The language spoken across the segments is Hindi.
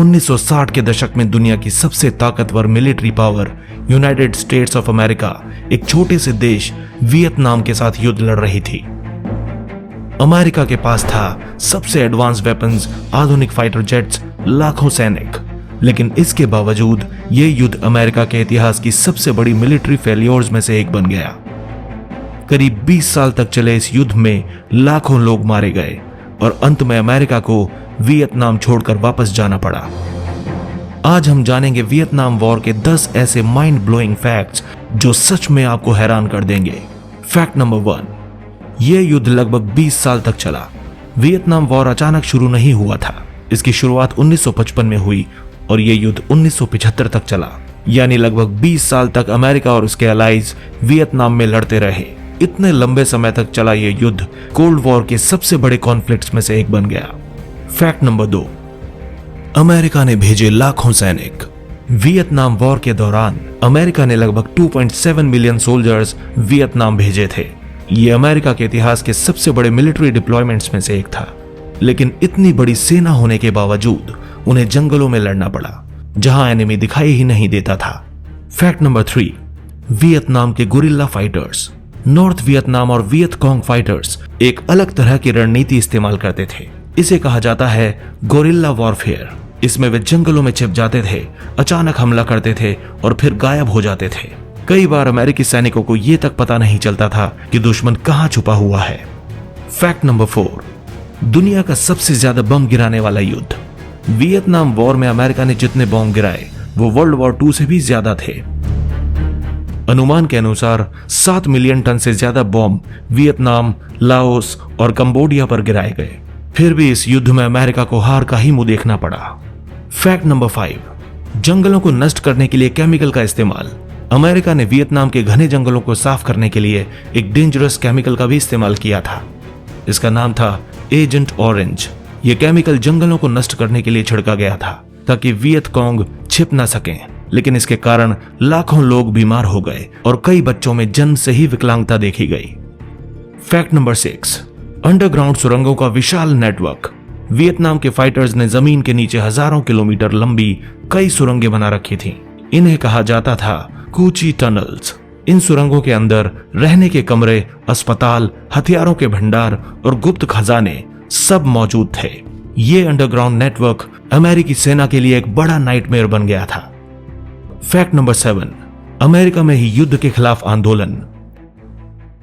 1960 के दशक में दुनिया की सबसे ताकतवर military power United states of America एक छोटे से देश वियतनाम के साथ युद्ध लड़ रही थी। अमेरिका के पास था सबसे एडवांस वेपन्स, आधुनिक फाइटर जेट्स, लाखों सैनिक, लेकिन इसके बावजूद यह युद्ध अमेरिका के इतिहास की सबसे बड़ी मिलिट्री फेलियर्स में से एक बन गया। करीब 20 साल तक चले इस युद्ध में लाखों लोग मारे गए और अंत में अमेरिका को वियतनाम छोड़कर वापस जाना पड़ा। आज हम जानेंगे वियतनाम वॉर के 10 ऐसे माइंड ब्लोइंग फैक्ट्स जो सच में आपको हैरान कर देंगे। फैक्ट नंबर 1, यह युद्ध लगभग 20 साल तक चला। वियतनाम वॉर अचानक शुरू नहीं हुआ था। इसकी शुरुआत 1955 में हुई और यह युद्ध 1975 तक चला, यानी लगभग 20 साल तक अमेरिका और उसके अलाइज वियतनाम में लड़ते रहे। इतने लंबे समय तक चला यह युद्ध कोल्ड वॉर के सबसे बड़े कॉन्फ्लिक्ट्स में से एक बन गया। फैक्ट नंबर 2, अमेरिका ने भेजे लाखों सैनिक। वियतनाम वॉर के दौरान अमेरिका ने लगभग 2.7 मिलियन सोल्जर्स वियतनाम भेजे थे। यह अमेरिका के इतिहास के सबसे बड़े मिलिट्री डिप्लॉयमेंट्स में से एक था, लेकिन इतनी बड़ी सेना होने के बावजूद उन्हें जंगलों में लड़ना पड़ा, जहां एनिमी दिखाई ही नहीं देता था। फैक्ट नंबर 3, वियतनाम के गुरिल्ला फाइटर्स। नॉर्थ वियतनाम और वियत कॉन्ग फाइटर्स एक अलग तरह की रणनीति इस्तेमाल करते थे। इसे कहा जाता है गोरिल्ला वॉरफेयर। इसमें वे जंगलों में छिप जाते थे, अचानक हमला करते थे और फिर गायब हो जाते थे। कई बार अमेरिकी सैनिकों को यह तक पता नहीं चलता था कि दुश्मन कहां छुपा हुआ है। फैक्ट नंबर 4, दुनिया का सबसे ज्यादा बम गिराने वाला युद्ध। वियतनाम वॉर में अमेरिका ने जितने बम गिराए वो वर्ल्ड वॉर 2 से भी ज्यादा थे। अनुमान के अनुसार 7 मिलियन टन से ज्यादा बम वियतनाम, लाओस और कंबोडिया पर गिराए गए। फिर भी इस युद्ध में अमेरिका को हार का ही मुंह देखना पड़ा। फैक्ट नंबर 5, जंगलों को नष्ट करने के लिए केमिकल का इस्तेमाल। अमेरिका ने वियतनाम के घने जंगलों को साफ करने के लिए एक डेंजरस केमिकल का भी इस्तेमाल किया था। इसका नाम था एजेंट ऑरेंज। यह केमिकल जंगलों को नष्ट करने के लिए छिड़का गया था ताकि वियत कॉन्ग छिप ना सकें, लेकिन इसके कारण लाखों लोग बीमार हो गए और कई बच्चों में जन्म से ही विकलांगता देखी गई। फैक्ट नंबर 6, अंडरग्राउंड सुरंगों का विशाल नेटवर्क। वियतनाम के फाइटर्स ने जमीन के नीचे हजारों किलोमीटर लंबी कई सुरंगें बना रखी थीं। इन्हें कहा जाता था कूची टनल्स। इन सुरंगों के अंदर रहने के कमरे, अस्पताल, हथियारों के भंडार और गुप्त खजाने सब मौजूद थे। ये अंडरग्राउंड नेटवर्क अमेरिकी सेना के लिए एक बड़ा नाइटमेयर बन गया था। फैक्ट नंबर 7, अमेरिका में ही युद्ध के खिलाफ आंदोलन।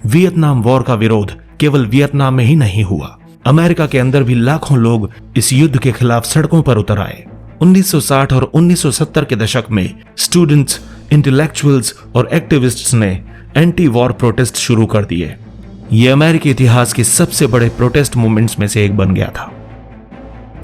वियतनाम वॉर का विरोध केवल वियतनाम में ही नहीं हुआ, अमेरिका के अंदर भी लाखों लोग इस युद्ध के खिलाफ सड़कों पर उतर आए। 1960 और 1970 के दशक में स्टूडेंट्स, इंटेलेक्चुअल्स और एक्टिविस्ट्स ने एंटी वॉर प्रोटेस्ट शुरू कर दिए। यह अमेरिकी इतिहास के सबसे बड़े प्रोटेस्ट मूवमेंट्स में से एक बन गया था।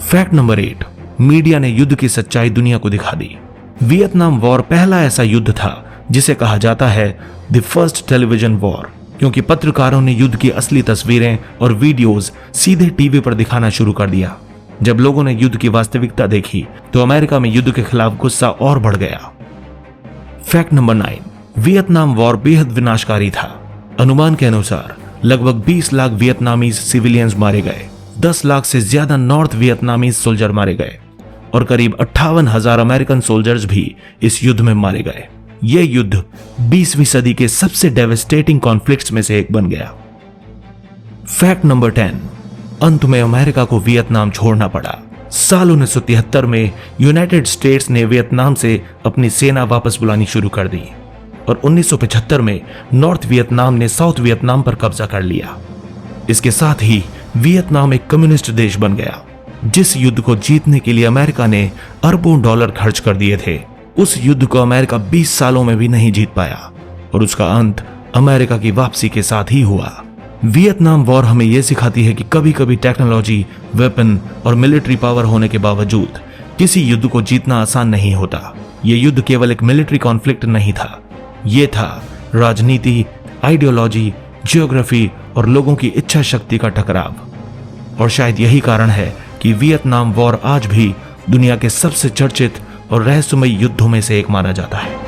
फैक्ट नंबर 8, मीडिया ने युद्ध की सच्चाई दुनिया को दिखा दी। वियतनाम वॉर पहला ऐसा युद्ध था जिसे कहा जाता है द फर्स्ट टेलीविजन वॉर, क्योंकि पत्रकारों ने युद्ध की असली तस्वीरें और वीडियोस सीधे टीवी पर दिखाना शुरू कर दिया। जब लोगों ने युद्ध की वास्तविकता देखी तो अमेरिका में युद्ध के खिलाफ गुस्सा और बढ़ गया। फैक्ट नंबर 9, वियतनाम वॉर बेहद विनाशकारी था। अनुमान के अनुसार लगभग 20 लाख वियतनामीज सिविलियंस मारे गए, 10 लाख से ज्यादा नॉर्थ वियतनामीज सोल्जर मारे गए और करीब 58,000 अमेरिकन सोल्जर्स भी इस युद्ध में मारे गए। यह युद्ध 20वीं सदी के सबसे डेवास्टेटिंग कॉन्फ्लिक्ट्स में से एक बन गया। फैक्ट नंबर 10, अंत में अमेरिका को वियतनाम छोड़ना पड़ा। साल 1973 में यूनाइटेड स्टेट्स ने वियतनाम से अपनी सेना वापस बुलानी शुरू कर दी और 1975 में नॉर्थ वियतनाम ने साउथ वियतनाम पर कब्जा कर लिया। इसके साथ ही वियतनाम एक कम्युनिस्ट देश बन गया। जिस युद्ध को जीतने के लिए अमेरिका ने अरबों डॉलर खर्च कर दिए थे, उस युद्ध को अमेरिका 20 सालों में भी नहीं जीत पाया और उसका अंत अमेरिका की वापसी के साथ ही हुआ। वियतनाम वॉर हमें यह सिखाती है कि कभी कभी टेक्नोलॉजी, वेपन और मिलिट्री पावर होने के बावजूद किसी युद्ध को जीतना आसान नहीं होता। यह युद्ध केवल एक मिलिट्री कॉन्फ्लिक्ट नहीं था, यह था राजनीति, आइडियोलॉजी, जियोग्राफी और लोगों की इच्छा शक्ति का टकराव। और शायद यही कारण है कि वियतनाम वॉर आज भी दुनिया के सबसे चर्चित और रहस्यमयी युद्धों में से एक माना जाता है।